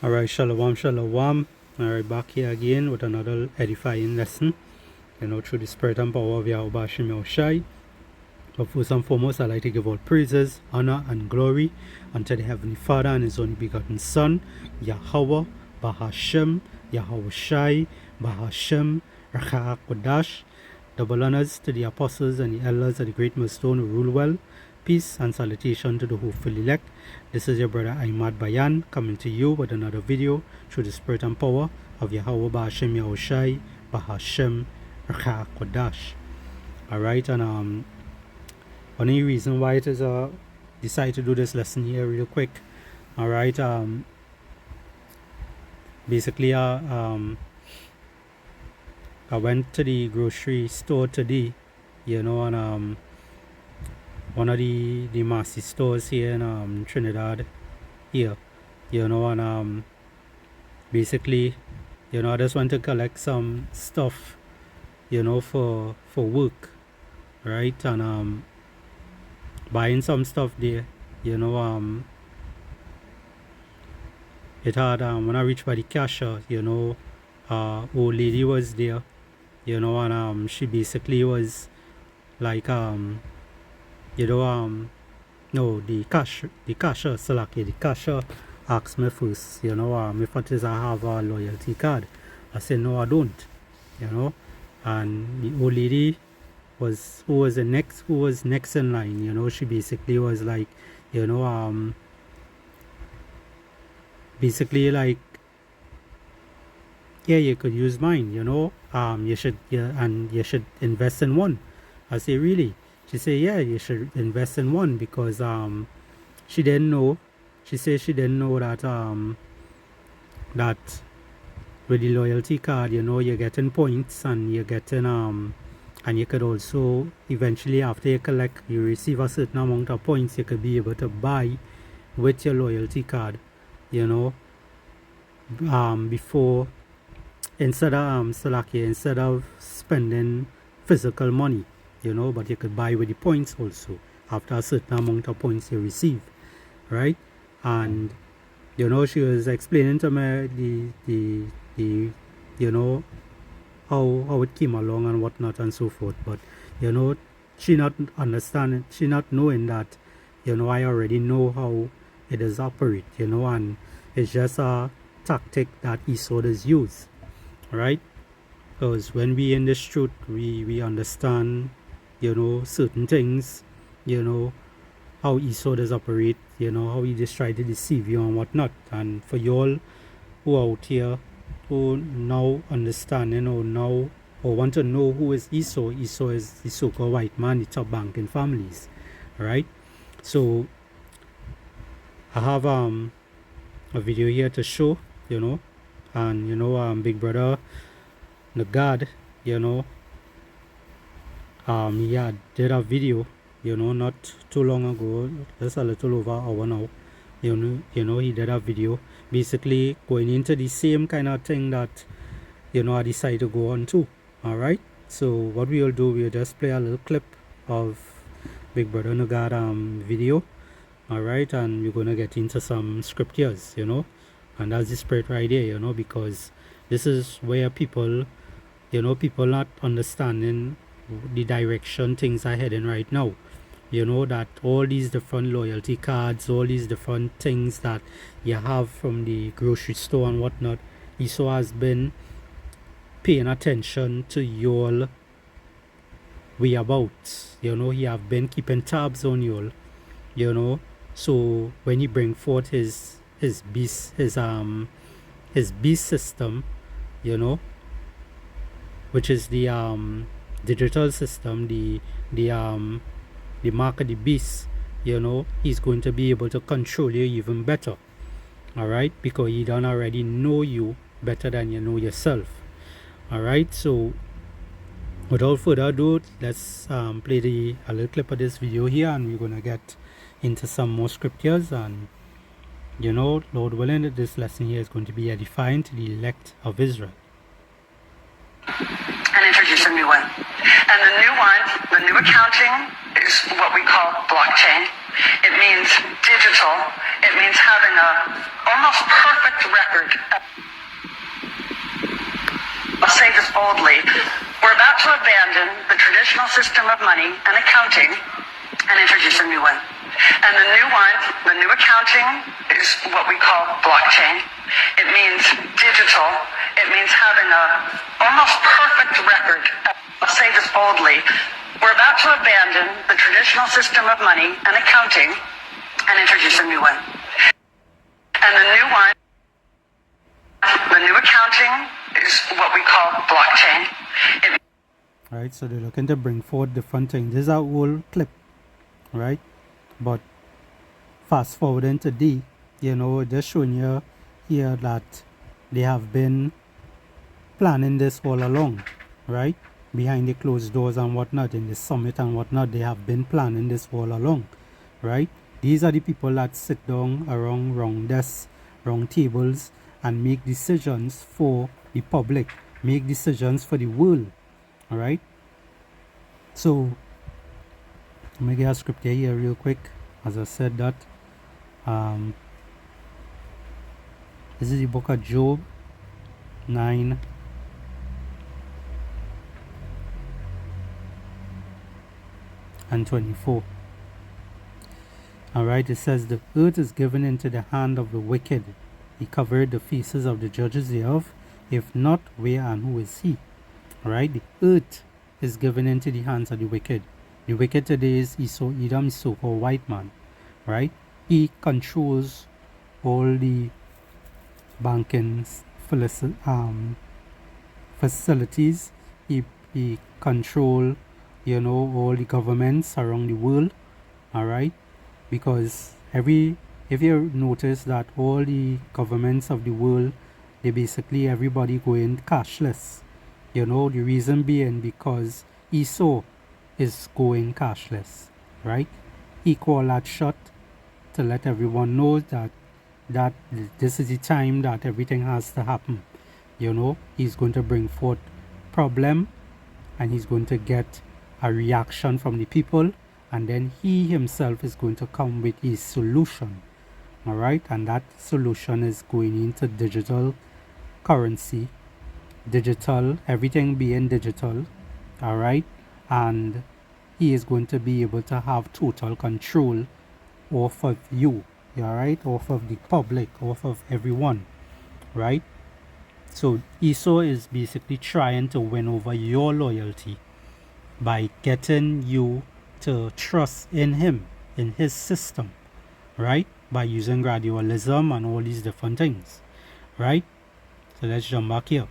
Alright, shalom, shalom. Alright, back here again with another edifying lesson, through the spirit and power of Yahweh Hashem Yahushai. But first and foremost, I'd like to give all praises, honor, and glory unto the Heavenly Father and His only begotten Son, Yahweh, Bahashem, Yahushai, Bahashem, Rachak Kodash. Double honors to the apostles and the elders of the great millstone who rule well. Peace and salutation to the hopeful elect. This is your brother Ahmad Bayan coming to you with another video through the spirit and power of Yahweh Bahashem Yahushai, Bahashem, Rachak Kodash. Alright, and only reason why it is decided to do this lesson here real quick. Alright, basically I went to the grocery store today, and one of the massive stores here in Trinidad here, and basically, I just want to collect some stuff, for work, right? And buying some stuff there, it had when I reached by the cashier, old lady was there, and she basically was like no, the cashier Salaki, the cashier asked me first, if it is I have a loyalty card. I said no, I don't, and the old lady who was next in line, she basically was like, basically like, yeah, you could use mine, you should, and you should invest in one. I say, really? She said, yeah, you should invest in one, because she didn't know. She said she didn't know that that with the loyalty card, you're getting points, and you're getting and you could also eventually, after you receive a certain amount of points, you could be able to buy with your loyalty card, before, instead of spending physical money, but you could buy with the points also after a certain amount of points you receive, right? And she was explaining to me the how it came along and whatnot and so forth, but she not understanding, she not knowing that I already know how it is operate, and it's just a tactic that e-sodas use, right? Because when we in this truth, we understand certain things, how e-sodas operate, how he just try to deceive you and whatnot. And for you all who are out here who now understand, now or want to know who is ESO is the so-called white man, the top banking families, right? So I have a video here to show, and big brother Nagad, he did a video, not too long ago, just a little over an hour now. He did a video basically going into the same kind of thing that I decided to go on to. Alright, so what we'll do, we'll just play a little clip of Big Brother Nagad video. Alright, and we're gonna get into some scriptures, and that's the spirit right there, because this is where people not understanding the direction things are heading right now. That all these different loyalty cards, all these different things that you have from the grocery store and whatnot, ESO has been paying attention to your whereabouts. He have been keeping tabs on you all, so when he bring forth his beast system, which is the digital system, the mark of the beast, he's going to be able to control you even better. Alright, because he don't already know you better than you know yourself. Alright, so without further ado, let's play a little clip of this video here, and we're gonna get into some more scriptures. And Lord willing, this lesson here is going to be edifying to the elect of Israel. And introduce a new one. And the new one, the new accounting, is what we call blockchain. It means digital. It means having a almost perfect record I'll say this boldly. We're about to abandon the traditional system of money and accounting and introduce a new one. And the new one, the new accounting, is what we call blockchain. It means digital. It means having a almost perfect record. I'll say this boldly. We're about to abandon the traditional system of money and accounting and introduce a new one. And the new one, the new accounting, is what we call blockchain. Right, so they're looking to bring forward different things. This is our whole clip, right? But fast forwarding to D, just showing you here that they have been planning this all along, right? Behind the closed doors and whatnot, in the summit and whatnot, they have been planning this all along, right? These are the people that sit down around round desks, round tables, and make decisions for the public, make decisions for the world, all right? So let me get a script here real quick. As I said that, this is the book of Job 9 and 24. Alright, it says, the earth is given into the hand of the wicked. He covered the faces of the judges thereof. If not, where and who is he? Alright, the earth is given into the hands of the wicked. The wicked today is Esau, Edom, so-called white man, right? He controls all the banking facilities. He control, all the governments around the world, all right? Because if you notice that all the governments of the world, they basically everybody going cashless. The reason being because Esau is going cashless, right? He called that shot to let everyone know that this is the time that everything has to happen. He's going to bring forth problem, and he's going to get a reaction from the people, and then he himself is going to come with his solution, all right? And that solution is going into digital currency, everything being digital, all right? And he is going to be able to have total control off of you, all right? Off of the public, off of everyone, right? So Esau is basically trying to win over your loyalty by getting you to trust in him, in his system, right? By using gradualism and all these different things, right? So let's jump back here.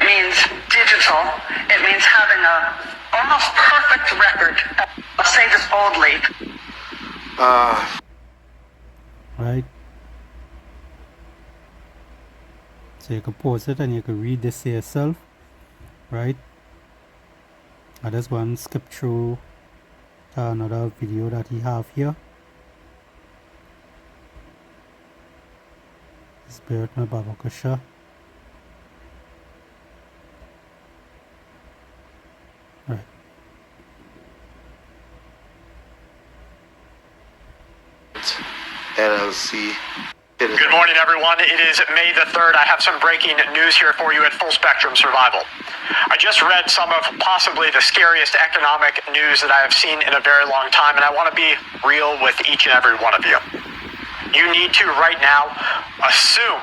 Means digital. It means having a almost perfect record. I'll say this boldly. Right. So you can pause it and you can read this to yourself, right? I just want to skip through another video that he have here. Spirit na babaka siya. Right. LLC. Good morning, everyone. It is May the 3rd. I have some breaking news here for you at Full Spectrum Survival. I just read some of possibly the scariest economic news that I have seen in a very long time, and I want to be real with each and every one of you. You need to, right now, assume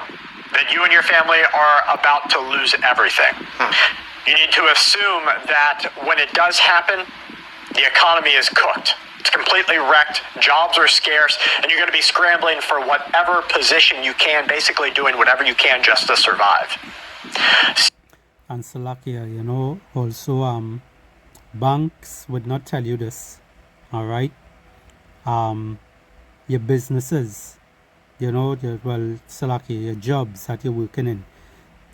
that you and your family are about to lose everything. You need to assume that when it does happen, the economy is cooked. It's completely wrecked, jobs are scarce, and you're going to be scrambling for whatever position you can, basically doing whatever you can just to survive. And Salakia, also banks would not tell you this, all right? Your businesses, Salakia, your jobs that you're working in,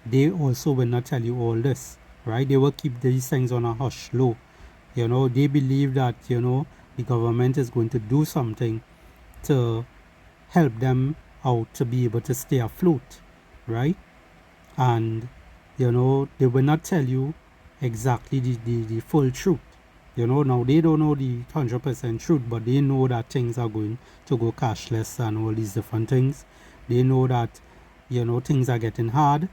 they also will not tell you all this, right? They will keep these things on a hush low. They believe that, the government is going to do something to help them out to be able to stay afloat, right? And, they will not tell you exactly the full truth. Now they don't know the 100% truth, but they know that things are going to go cashless and all these different things. They know that, things are getting hard.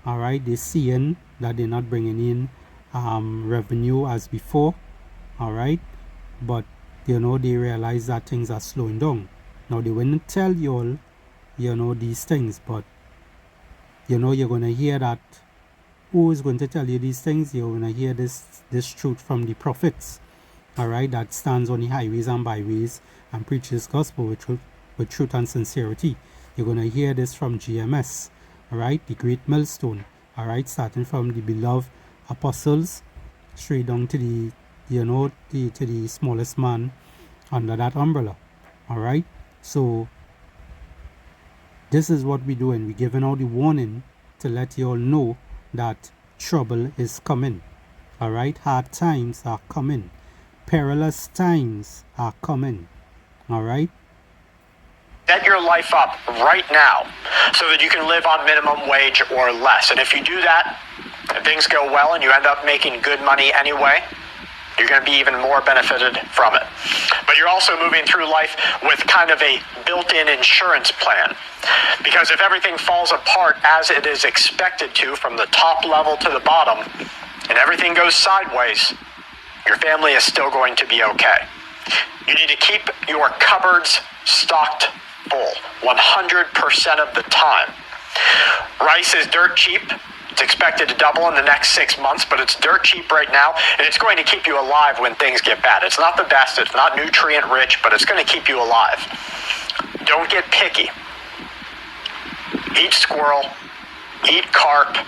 All right, they're seeing that they're not bringing in revenue as before. All right, but they realize that things are slowing down. Now they wouldn't tell you all these things, but you're gonna hear that. Who is going to tell you these things? You're gonna hear this truth from the prophets. All right, that stands on the highways and byways and preaches gospel with truth and sincerity. You're gonna hear this from GMS. All right, the great millstone. All right, starting from the beloved apostles straight down to the to the smallest man under that umbrella. All right, so this is what we're doing. We're giving out the warning to let you all know that trouble is coming. All right, hard times are coming, perilous times are coming. All right. Set your life up right now so that you can live on minimum wage or less. And if you do that, and things go well and you end up making good money anyway, you're going to be even more benefited from it. But you're also moving through life with kind of a built-in insurance plan. Because if everything falls apart as it is expected to from the top level to the bottom, and everything goes sideways, your family is still going to be okay. You need to keep your cupboards stocked full 100% of the time. Rice is dirt cheap. It's expected to double in the next 6 months, but it's dirt cheap right now, and it's going to keep you alive when things get bad. It's not the best, it's not nutrient rich, but it's going to keep you alive. Don't get picky. Eat squirrel, eat carp,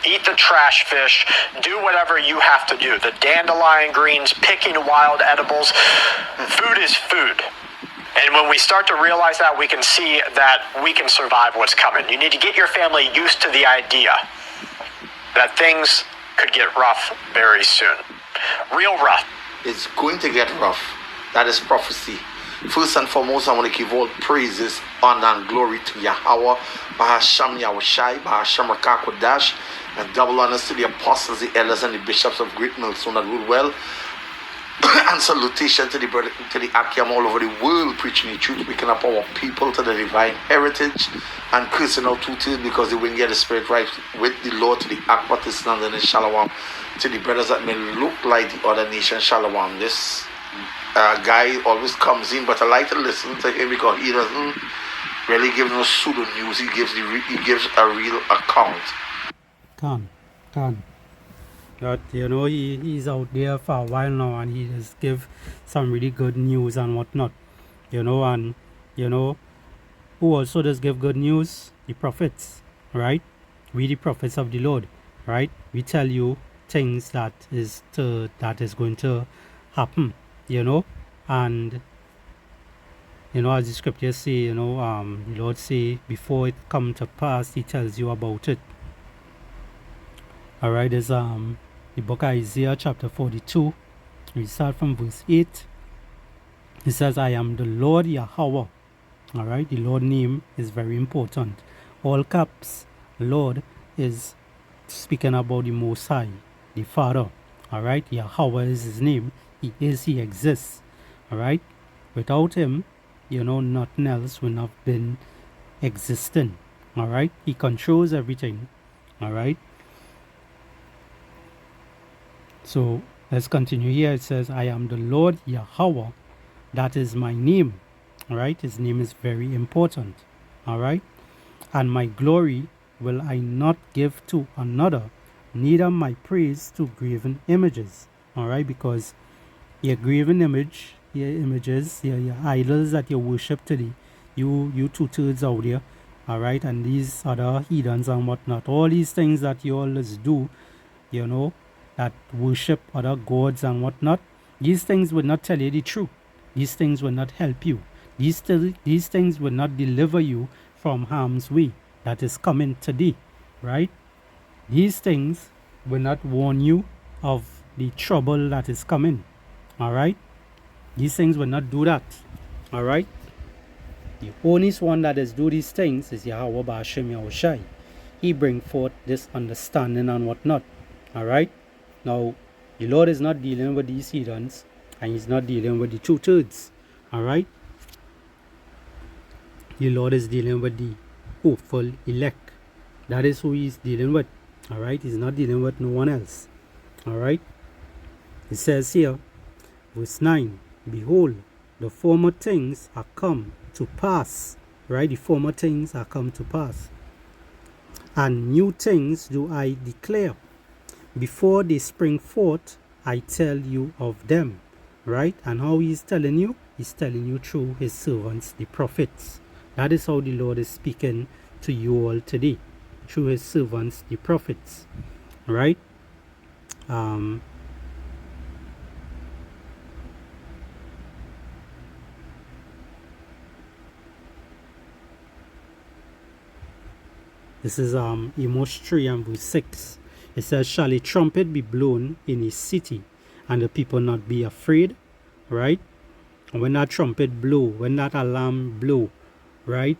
eat the trash fish, do whatever you have to do. The dandelion greens, picking wild edibles, food is food. And when we start to realize that, we can see that we can survive what's coming. You need to get your family used to the idea that things could get rough very soon. Real rough. It's going to get rough. That is prophecy. First and foremost, I want to give all praises, honor, and glory to Yahweh, Bahasham Yahushai, Bahasham Rakakodash, and double honors to the apostles, the elders, and the bishops of Great Millstone that rule well. And salutation to the Akiam all over the world, preaching the truth, waking up our people to the divine heritage, and cursing out two-thirds because they wouldn't get the spirit right with the Lord, to the Akbatistan and the Shalom, to the brothers that may look like the other nation, Shalom. This guy always comes in, but I like to listen to him because he doesn't really give no pseudo news. He gives a real account. Can. But he's out there for a while now, and he just give some really good news and whatnot. And who also does give good news? The prophets, right? We the prophets of the Lord, right? We tell you things that is going to happen, and as the scriptures say, the Lord say before it come to pass, He tells you about it. All right, there's the book of Isaiah chapter 42. We start from verse 8. It says, I am the Lord Yahweh. All right, the Lord name is very important. All caps, Lord is speaking about the Most High, the Father. All right, Yahweh is His name. He exists. All right, without Him, nothing else would have been existing. All right, He controls everything. All right. So let's continue here. It says, I am the Lord Yahweh. That is my name. All right. His name is very important. All right. And my glory will I not give to another, neither my praise to graven images. All right. Because your graven image, your images, your idols that you worship today, you 2/3 out there. All right. And these other heathens and whatnot, all these things that you always do, that worship other gods and whatnot, these things will not tell you the truth. These things will not help you. These things will not deliver you from harm's way that is coming today, right? These things will not warn you of the trouble that is coming, all right? These things will not do that, all right? The only one that is do these things is Yahweh Ba'ashem Yahushai. He bring forth this understanding and whatnot, all right? Now, the Lord is not dealing with these heathens, and He's not dealing with the 2/3. Alright? The Lord is dealing with the hopeful elect. That is who he's dealing with. All right, he's not dealing with no one else. All right, it says here, verse 9, behold, the former things are come to pass. Right, the former things are come to pass, and new things do I declare. Before they spring forth, I tell you of them. Right, and how he's telling you? He's telling you through his servants, the prophets. That is how the Lord is speaking to you all today, through his servants, the prophets. Right? This is Amos 3 and verse 6. It says, shall a trumpet be blown in a city, and the people not be afraid? Right? And when that trumpet blow, when that alarm blow, right?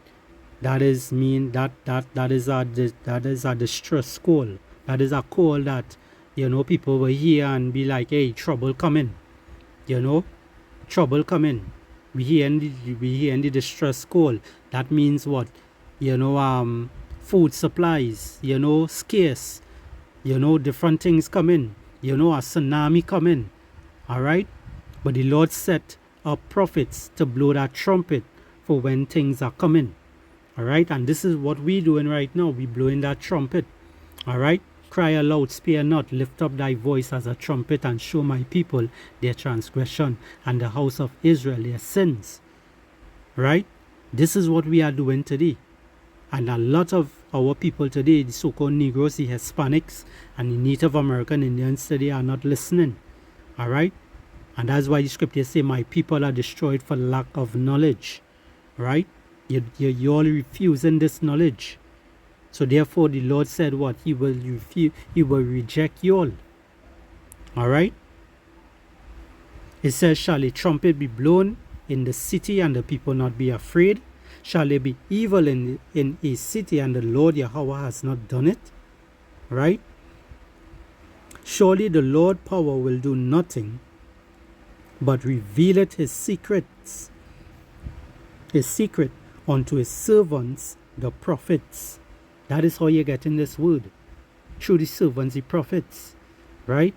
That is a distress call. That is a call that, people will hear and be like, hey, trouble coming. Trouble coming. We hear the distress call. That means what? Food supplies, scarce, different things coming, a tsunami coming. All right. But the Lord set up prophets to blow that trumpet for when things are coming. All right. And this is what we're doing right now. We're blowing that trumpet. All right. Cry aloud, spare not, lift up thy voice as a trumpet, and show my people their transgression, and the house of Israel their sins. Right? This is what we are doing today. And a lot of our people today, the so-called Negroes, the Hispanics, and the Native American Indians today are not listening. All right? And that's why the scriptures say, my people are destroyed for lack of knowledge. Right? You're all refusing this knowledge. So therefore the Lord said what? He will reject you all. All right? It says, shall a trumpet be blown in the city and the people not be afraid? Shall there be evil in a city and the Lord Yahweh has not done it? Right? Surely the Lord power will do nothing, but revealeth his secret unto his servants, the prophets. That is how you're getting this word. Through the servants, the prophets. Right?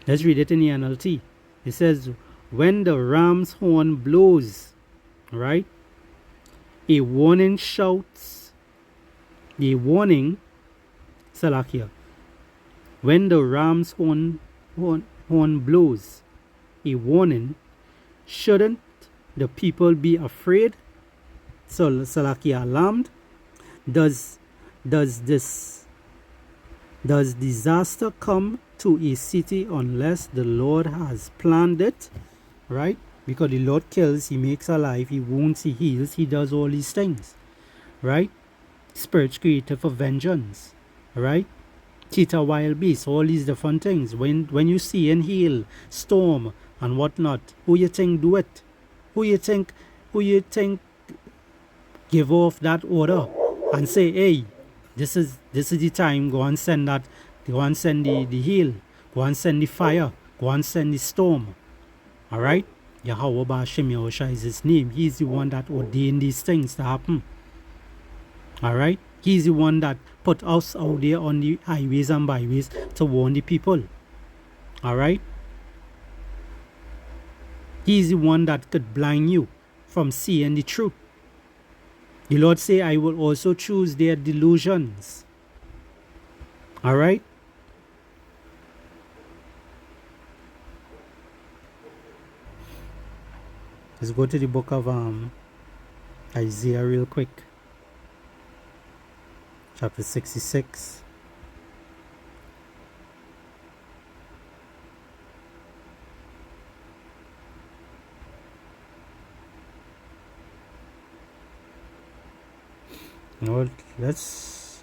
Let's read it in the NLT. It says, when the ram's horn blows, right? A warning shouts. A warning, Salakia. When the ram's horn blows, a warning, shouldn't the people be afraid? So Salakia, alarmed? Does disaster come to a city unless the Lord has planned it? Right? Because the Lord kills, he makes alive, he wounds, he heals, he does all these things. Right? Spirits created for vengeance. Right? Cheetah, wild beasts, all these different things. When you see and heal, storm and whatnot, who you think do it? Who you think give off that order and say, hey, this is the time, go and send that, go and send the heal, go and send the fire, go and send the storm. Alright? Yahweh Ba'ashem Yahushua is his name. He's the one that ordained these things to happen. Alright? He's the one that put us out there on the highways and byways to warn the people. Alright? He's the one that could blind you from seeing the truth. The Lord say, I will also choose their delusions. Alright? Let's go to the book of Isaiah real quick. Chapter 66. You know what? Let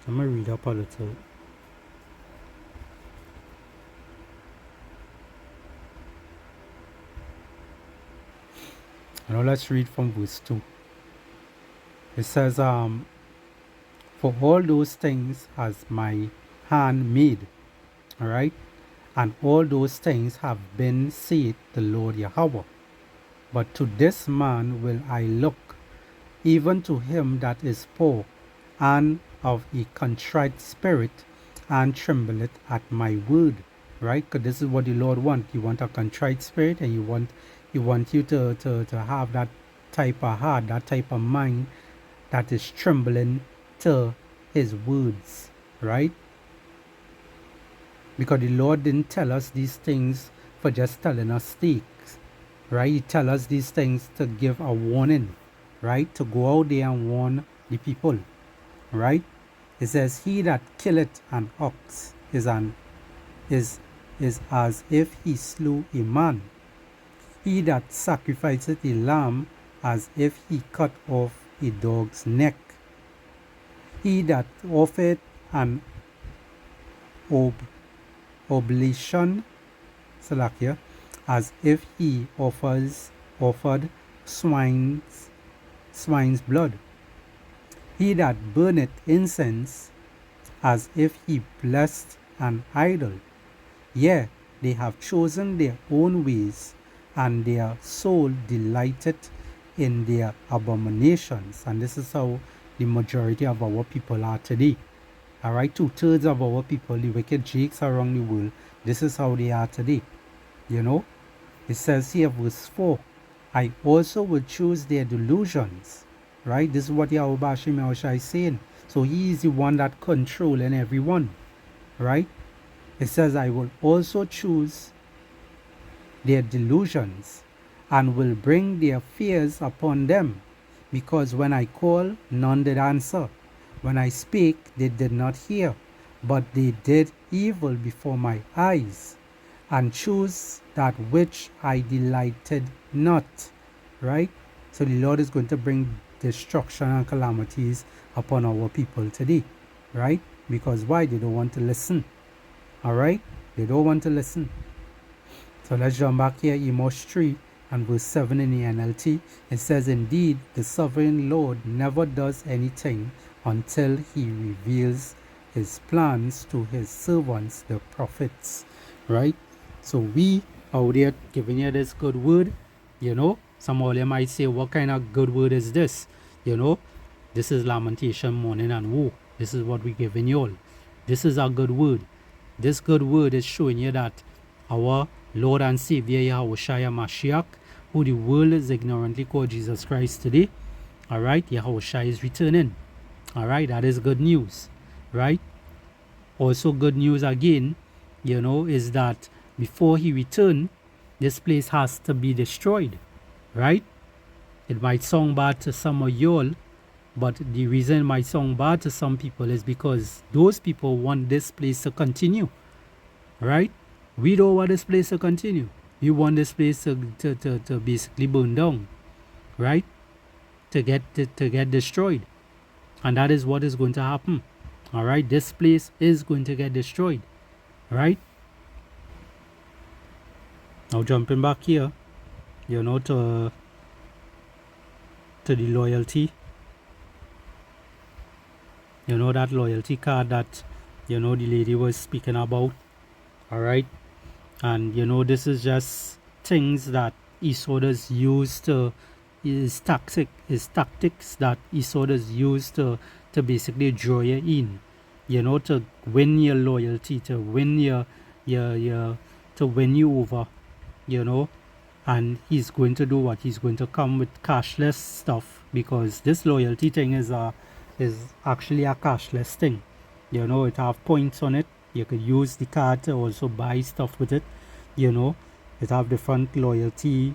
me read up a little. Now let's read from verse 2. It says, for all those things has my hand made, all right, and all those things have been, saith the Lord Yahweh. But to this man will I look, even to him that is poor and of a contrite spirit and trembleth at my word. Right? Because this is what the Lord wants. You want a contrite spirit, and you want you to have that type of heart, that type of mind that is trembling to his words. Right? Because the Lord didn't tell us these things for just telling us things. Right? He tell us these things to give a warning. Right? To go out there and warn the people. Right? It says, he that killeth an ox is as if he slew a man. He that sacrificeth a lamb as if he cut off a dog's neck. He that offereth an oblation, Salakia, as if he offered swine's blood. He that burneth incense, as if he blessed an idol. Yea, they have chosen their own ways, and their soul delighteth in their abominations. And this is how the majority of our people are today. Alright, 2/3 of our people, the wicked jakes around the world, this is how they are today. You know, it says here, verse 4, I also will choose their delusions. Right? This is what Yahweh Bashim Yahushua is saying. So he is the one that controlling everyone. Right? It says, I will also choose their delusions and will bring their fears upon them. Because when I call, none did answer. When I spake, they did not hear. But they did evil before my eyes, and choose that which I delighted not. Right? So the Lord is going to bring destruction and calamities upon our people today. Right? Because why? They don't want to listen. Alright? They don't want to listen. So let's jump back here, Amos 3 and verse 7 in the NLT. It says, indeed, the sovereign Lord never does anything until he reveals his plans to his servants, the prophets. Right? So we out there giving you this good word. You know, some of them might say, what kind of good word is this? You know, this is lamentation, mourning, and woe. This is what we're giving you all. This is our good word. This good word is showing you that our Lord and Savior Yahushua Mashiach, who the world is ignorantly called Jesus Christ today, alright, Yahushua is returning. Alright, that is good news. Right? Also good news again, you know, is that before he return, this place has to be destroyed. Right? It might sound bad to some of y'all, but the reason it might sound bad to some people is because those people want this place to continue. Right? We don't want this place to continue. We want this place to basically burn down. Right? To get destroyed. And that is what is going to happen. Alright? This place is going to get destroyed. Right? Now jumping back here, you know, to the loyalty. You know, that loyalty card that, you know, the lady was speaking about. Alright? And, you know, this is just things that Esaudas use to, is tactics that Esaudas use to basically draw you in. You know, to win your loyalty, to win to win you over. You know, and he's going to do what? He's going to come with cashless stuff, because this loyalty thing is actually a cashless thing. You know, it have points on it. You could use the card to also buy stuff with it. You know, it have different loyalty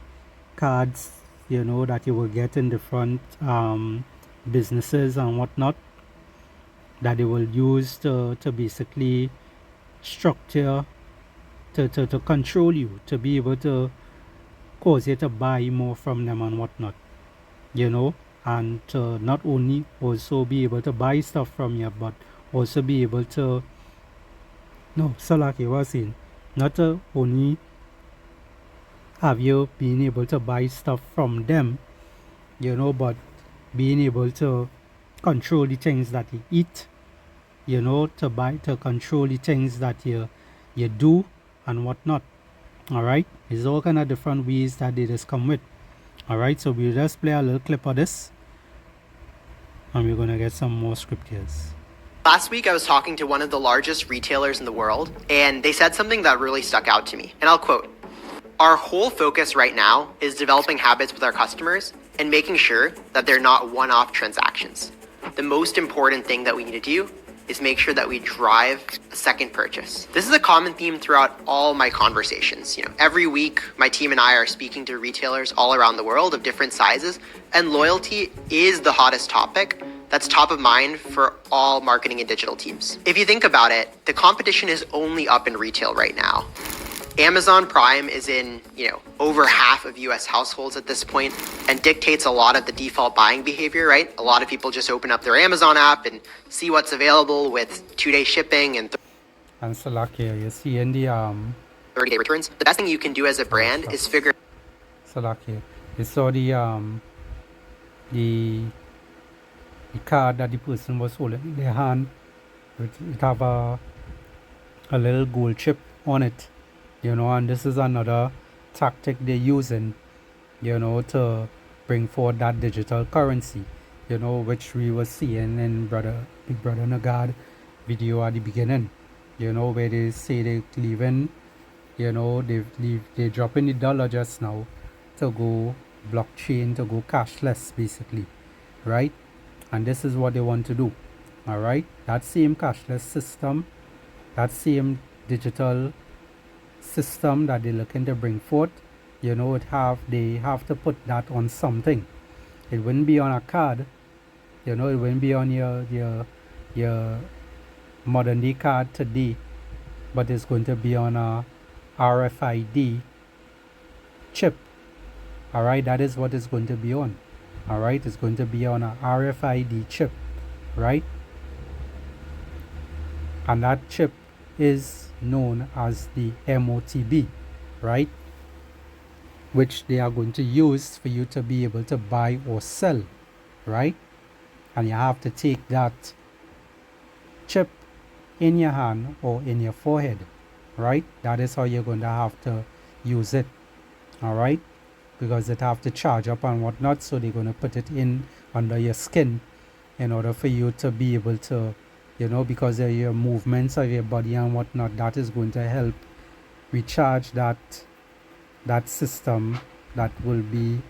cards, you know, that you will get in different businesses and whatnot, that they will use to basically structure, to control you, to be able to cause you to buy more from them and whatnot, you know, and to not only also be able to buy stuff from you, but also be able to, no, so like you were saying, not to only have you being able to buy stuff from them, you know, but being able to control the things that you eat, you know, to control the things that you do and whatnot. Alright, there's all kind of different ways that they just come with. Alright, so we'll just play a little clip of this, and we're gonna get some more scriptures. Last week, I was talking to one of the largest retailers in the world, and they said something that really stuck out to me. And I'll quote, "Our whole focus right now is developing habits with our customers and making sure that they're not one-off transactions. The most important thing that we need to do is make sure that we drive a second purchase." This is a common theme throughout all my conversations. Every week, my team and I are speaking to retailers all around the world of different sizes, and loyalty is the hottest topic that's top of mind for all marketing and digital teams. If you think about it, the competition is only up in retail right now. Amazon Prime is in, over half of US households at this point and dictates a lot of the default buying behavior, right? A lot of people just open up their Amazon app and see what's available with 2-day shipping and And so like here, you see in the 30-day returns. The best thing you can do as a brand is figure so like here, you saw the card that the person was holding in their hand. It have a little gold chip on it, and this is another tactic they're using, to bring forward that digital currency, which we were seeing in Big Brother Nagad video at the beginning, where they say they're leaving, they're dropping the dollar just now to go blockchain, to go cashless basically, right? And this is what they want to do. All right, that same cashless system, that same digital system that they're looking to bring forth, they have to put that on something. It wouldn't be on a card, it wouldn't be on your modern day card today, but it's going to be on a RFID chip. All right, that is what it's going to be on. All right, it's going to be on a RFID chip, right? And that chip is known as the MOTB, right? Which they are going to use for you to be able to buy or sell, right? And you have to take that chip in your hand or in your forehead, right? That is how you're going to have to use it, all right? Because it have to charge up and whatnot, so they're going to put it in under your skin in order for you to be able to, because of your movements of your body and whatnot, that is going to help recharge that system that will be,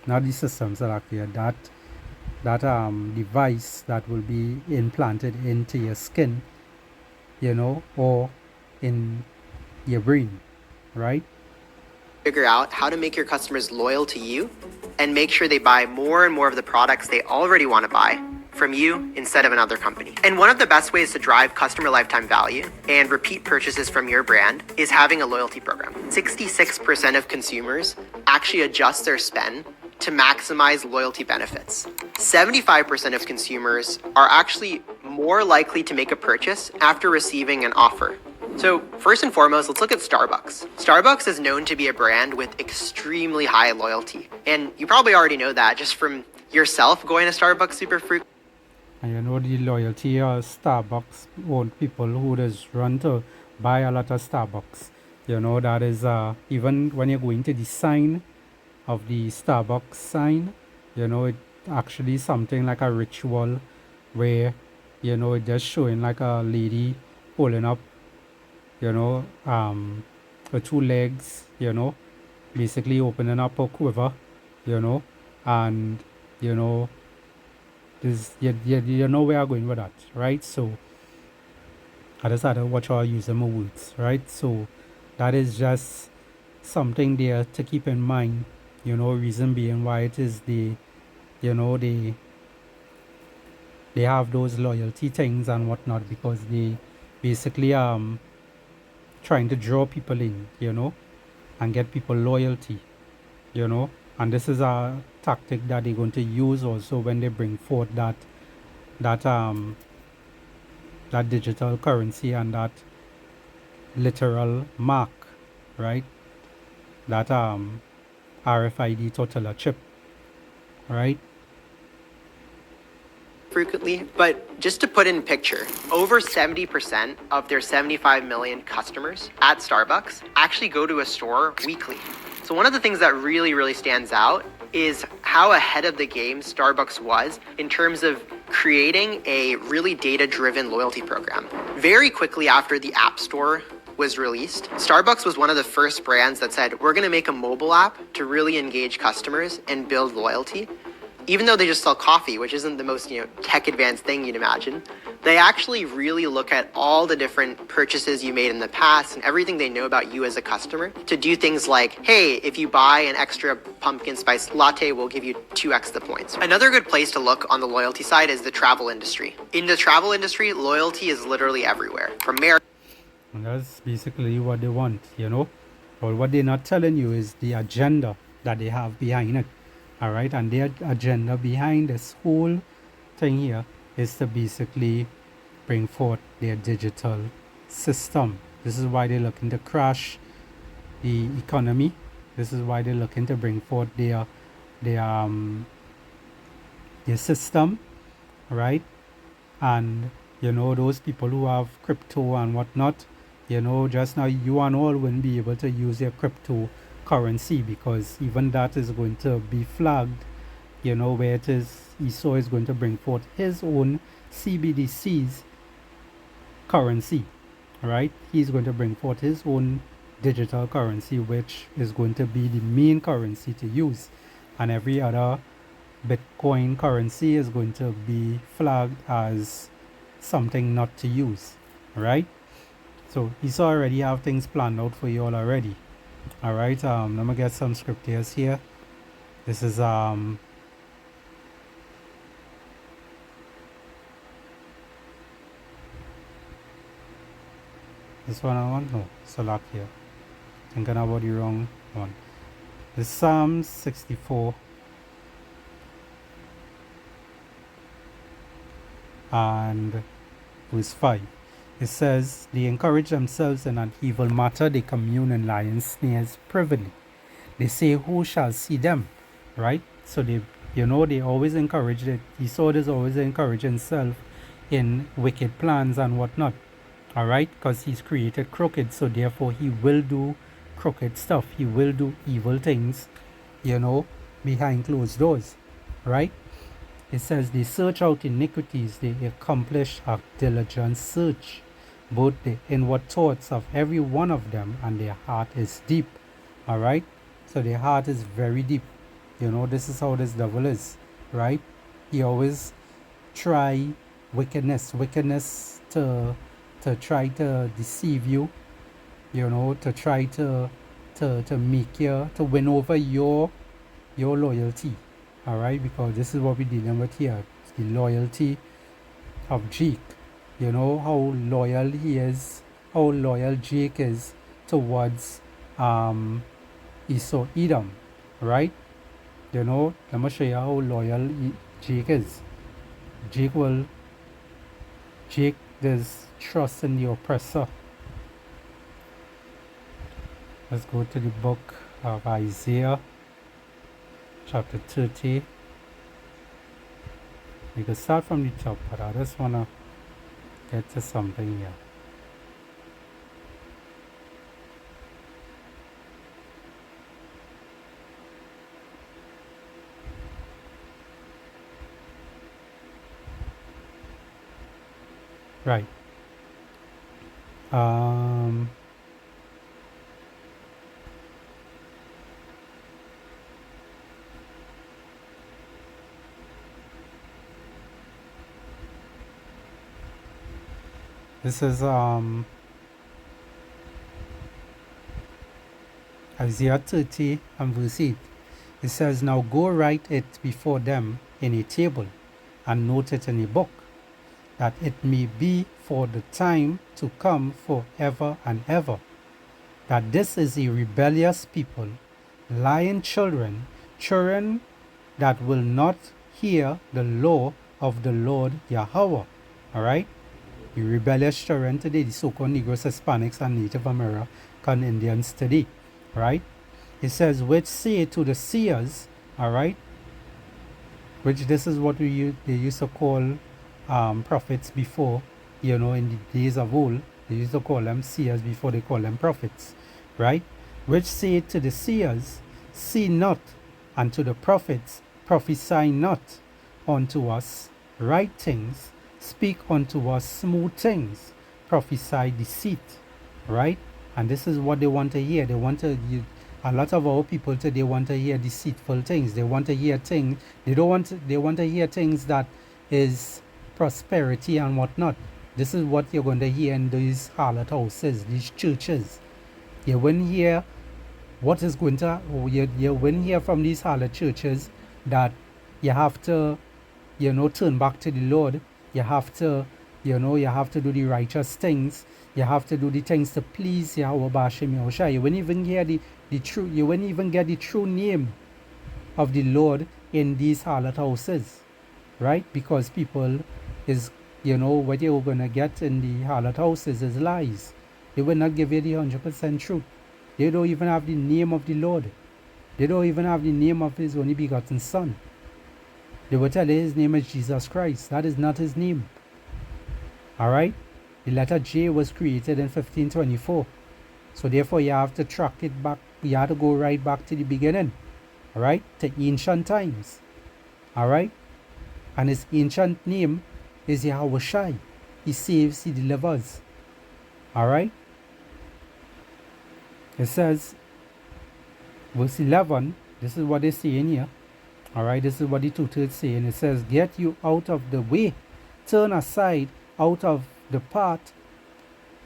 not the system, so like that device that will be implanted into your skin, or in your brain, right? figure out how to make your customers loyal to you and make sure they buy more and more of the products they already want to buy from you instead of another company. And one of the best ways to drive customer lifetime value and repeat purchases from your brand is having a loyalty program. 66% of consumers actually adjust their spend to maximize loyalty benefits. 75% of consumers are actually more likely to make a purchase after receiving an offer. So first and foremost, let's look at Starbucks. Starbucks is known to be a brand with extremely high loyalty. And you probably already know that just from yourself going to Starbucks super frequently. And the loyalty of Starbucks own people who just run to buy a lot of Starbucks. That is even when you're going to the sign of the Starbucks sign, it actually something like a ritual where, it just showing like a lady pulling up, her two legs, basically opening up her quiver, and, this, you know where I'm going with that, right? So, I just had to watch how I use my words, right? So, that is just something there to keep in mind, reason being why it is they have those loyalty things and whatnot, because they basically trying to draw people in, and get people loyalty, and this is a tactic that they're going to use also when they bring forth that digital currency and that literal mark, right? That RFID total chip, right? Frequently, but just to put in picture, over 70% of their 75 million customers at Starbucks actually go to a store weekly. So one of the things that really stands out is how ahead of the game Starbucks was in terms of creating a really data-driven loyalty program. Very quickly after the App Store was released, Starbucks was one of the first brands that said, we're going to make a mobile app to really engage customers and build loyalty. Even though they just sell coffee, which isn't the most, tech advanced thing you'd imagine, they actually really look at all the different purchases you made in the past and everything they know about you as a customer to do things like, hey, if you buy an extra pumpkin spice latte, we'll give you 2x the points. Another good place to look on the loyalty side is the travel industry. In the travel industry, loyalty is literally everywhere. From And that's basically what they want, But what they're not telling you is the agenda that they have behind it. All right. And their agenda behind this whole thing here is to basically bring forth their digital system. This is why they're looking to crash the economy. This is why they're looking to bring forth their system, right? And those people who have crypto and whatnot, just now you and all wouldn't be able to use your cryptocurrency because even that is going to be flagged, where it is ESO is going to bring forth his own CBDC's currency, right? He's going to bring forth his own digital currency, which is going to be the main currency to use, and every other Bitcoin currency is going to be flagged as something not to use, right? So he's already have things planned out for you all already. All right, let me get some scriptures here. This is this one I want? No, select here. Thinking about the wrong one. This Psalm 64 and verse 5. It says, they encourage themselves in an evil matter, they commune in lions' snares privily. They say, who shall see them? Right? So they always encourage it. Esau is always encourage himself in wicked plans and whatnot. Alright? Because he's created crooked, so therefore he will do crooked stuff. He will do evil things, behind closed doors. Right? It says they search out iniquities, they accomplish a diligent search, both the inward thoughts of every one of them, and their heart is deep. Alright? So their heart is very deep. This is how this devil is, right? He always try wickedness to try to deceive you, to try to make you, to win over your loyalty. All right, because this is what we're dealing with here. It's the loyalty of Jake. How loyal he is, how loyal Jake is towards Esau Edom, right? Let me show you how loyal Jake is. Jake does trust in the oppressor. Let's go to the book of Isaiah, chapter 30. We can start from the top, but I just want to get to something here. Right. This is Isaiah 30 and verse 8. It says, now go write it before them in a table and note it in a book, that it may be for the time to come forever and ever, that this is a rebellious people, lying children that will not hear the law of the Lord Yahweh. All right? The rebellious children today, the so-called Negroes, Hispanics, and Native American Indians today. Right? It says, which say to the seers, all right? Which this is what they used to call prophets before, in the days of old. They used to call them seers before they call them prophets, right? Which say to the seers, see not, and to the prophets, prophesy not unto us, right things, speak unto us smooth things, prophesy deceit, right? And this is what they want to hear. They want to, a lot of our people today want to hear deceitful things. They want to hear things, they want to hear things that is prosperity and whatnot. This is what you're going to hear in these harlot houses, these churches. You won't hear what is going to, you won't hear from these harlot churches that you have to, turn back to the Lord. You have to, you have to do the righteous things. You have to do the things to please Yahweh Bashim Yahushua. You won't even hear the true, you won't even get the true name of the Lord in these harlot houses, right? Because people is, what you're going to get in the harlot houses is lies. They will not give you the 100% truth. They don't even have the name of the Lord. They don't even have the name of his only begotten Son. They will tell you his name is Jesus Christ. That is not his name. Alright? The letter J was created in 1524. So therefore you have to track it back. You have to go right back to the beginning. Alright? To ancient times. Alright? And his ancient name is Yahweh Shai. He saves, he delivers. Alright? It says, verse 11, this is what they say in here. Alright, this is what the tutor is saying. It says, get you out of the way, turn aside out of the path,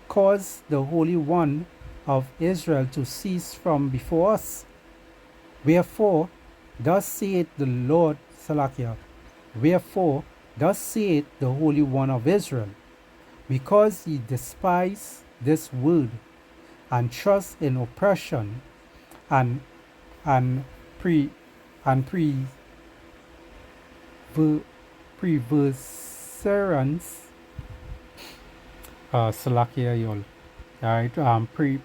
cause the Holy One of Israel to cease from before us. Wherefore, thus saith the Lord, Salakia, wherefore, thus saith the Holy One of Israel, because ye despise this word, and trust in oppression, and perseverance, Salakia y'all, alright,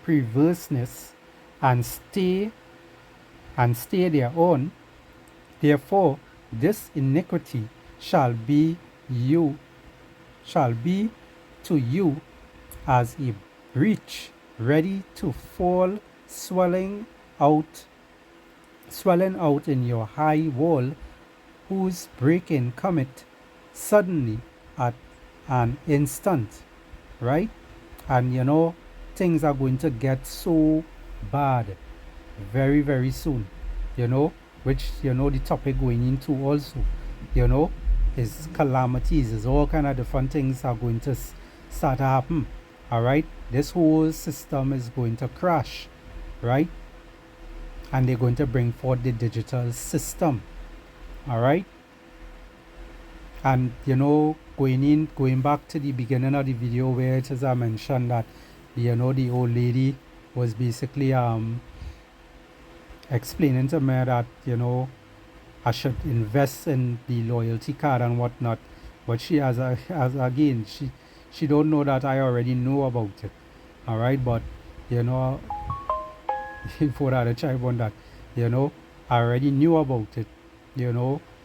perverseness, and stay their own. Therefore, this iniquity shall be to you as a breach ready to fall, swelling out in your high wall, whose breaking cometh suddenly at an instant, right? And things are going to get so bad very, very soon, which, the topic going into also, is calamities, is all kind of different things are going to start to happen. All right, this whole system is going to crash, right? And they're going to bring forth the digital system. All right, and going back to the beginning of the video where it is I mentioned that the old lady was basically explaining to me that I should invest in the loyalty card and whatnot, but she as again she don't know that I already know about it. All right, but before that I tried on that, I already knew about it.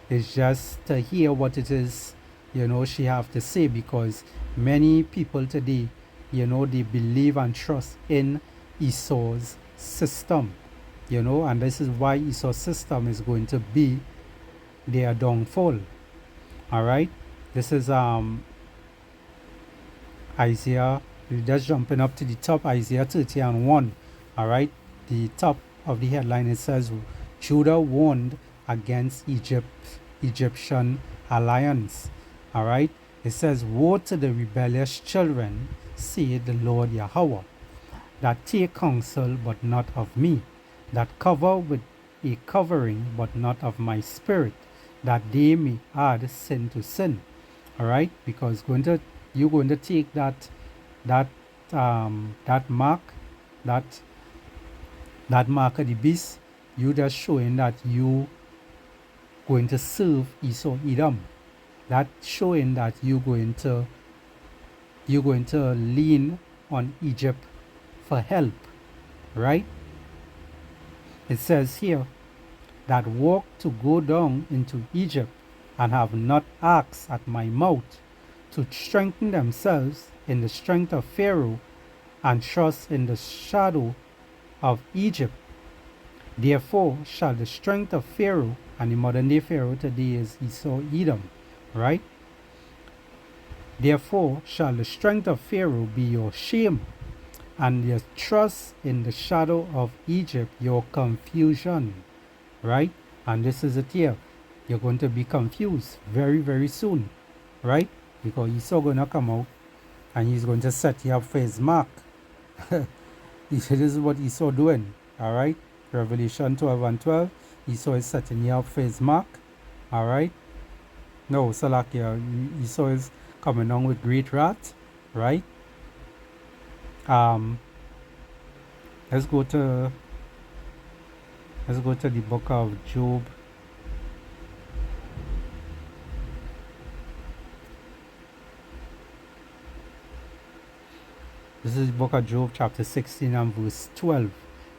It's just to hear what it is she have to say, because many people today they believe and trust in Esau's system, and this is why Esau's system is going to be their downfall. All right, this is Isaiah, just jumping up to the top, Isaiah 30:1. All right, the top of the headline, it says, Judah warned against Egyptian alliance. All right, it says, woe to the rebellious children, saith the Lord Yahweh, that take counsel but not of me, that cover with a covering but not of my spirit, that they may add sin to sin. All right, because you're going to take that mark, that mark of the beast. You just showing that you going to serve Esau Edom. That showing that you're going to lean on Egypt for help, right? It says here that walk to go down into Egypt and have not asked at my mouth, to strengthen themselves in the strength of Pharaoh and trust in the shadow of Egypt. Therefore shall the strength of Pharaoh, and the modern day Pharaoh today is Esau Edom, right? Therefore shall the strength of Pharaoh be your shame, and your trust in the shadow of Egypt your confusion. Right? And this is it here. You're going to be confused very, very soon. Right? Because Esau going to come out and he's going to set you up for his mark. This is what Esau doing. Alright? Revelation 12 and 12. Esau is setting you up for his mark. Alright? No, Salakia, Esau is coming on with great wrath. Right? Let's go to the book of Job. This is the book of Job, chapter 16 and verse 12.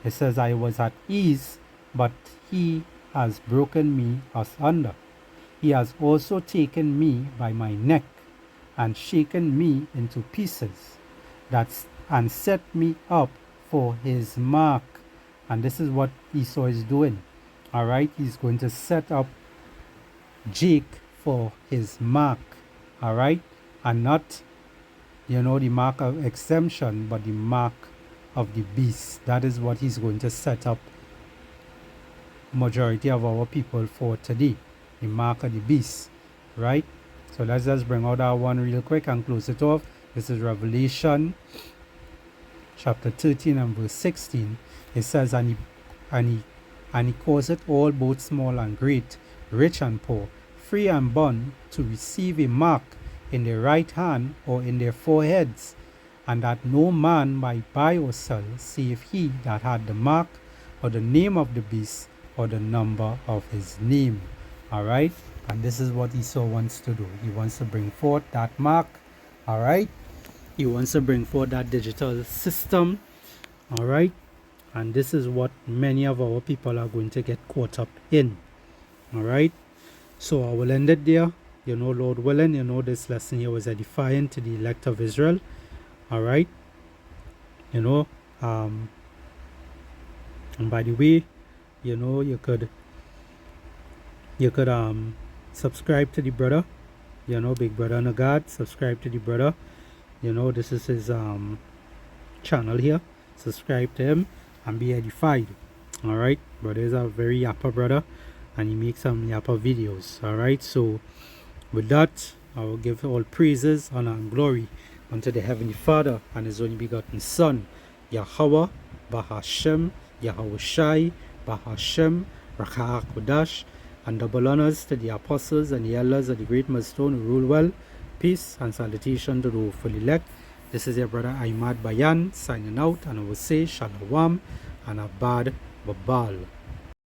It says, I was at ease, but he has broken me asunder. He has also taken me by my neck and shaken me into pieces, and set me up for his mark. And this is what Esau is doing. Alright, he's going to set up Jake for his mark. Alright, and not, the mark of exemption, but the mark of the beast. That is what he's going to set up majority of our people for today. The mark of the beast. Right? So let's just bring out that one real quick and close it off. This is Revelation chapter 13 and verse 16. It says, and he causeth all, both small and great, rich and poor, free and bond, to receive a mark in their right hand or in their foreheads, and that no man might buy or sell, save he that had the mark, or the name of the beast, or the number of his name. Alright? And this is what Esau wants to do. He wants to bring forth that mark. Alright? He wants to bring forth that digital system. Alright? And this is what many of our people are going to get caught up in. Alright? So I will end it there. Lord willing, this lesson here was edifying to the elect of Israel. Alright? And by the way, you could subscribe to the brother, Big Brother on God. Subscribe to the brother. This is his channel here. Subscribe to him and be edified. Alright, brother is a very yapper brother, and he makes some yapper videos. Alright, so with that, I will give all praises, honor, and glory unto the Heavenly Father and His only begotten Son, Yahweh, Bahashem, Yahweh Shai, Bahashem, Rakah Kodash, and double honors to the apostles and the elders of the great millstone who rule well. Peace and salutation to the hopeful elect. This is your brother Ahmad Bayan signing out, and I will say Shalom and Abad Babal.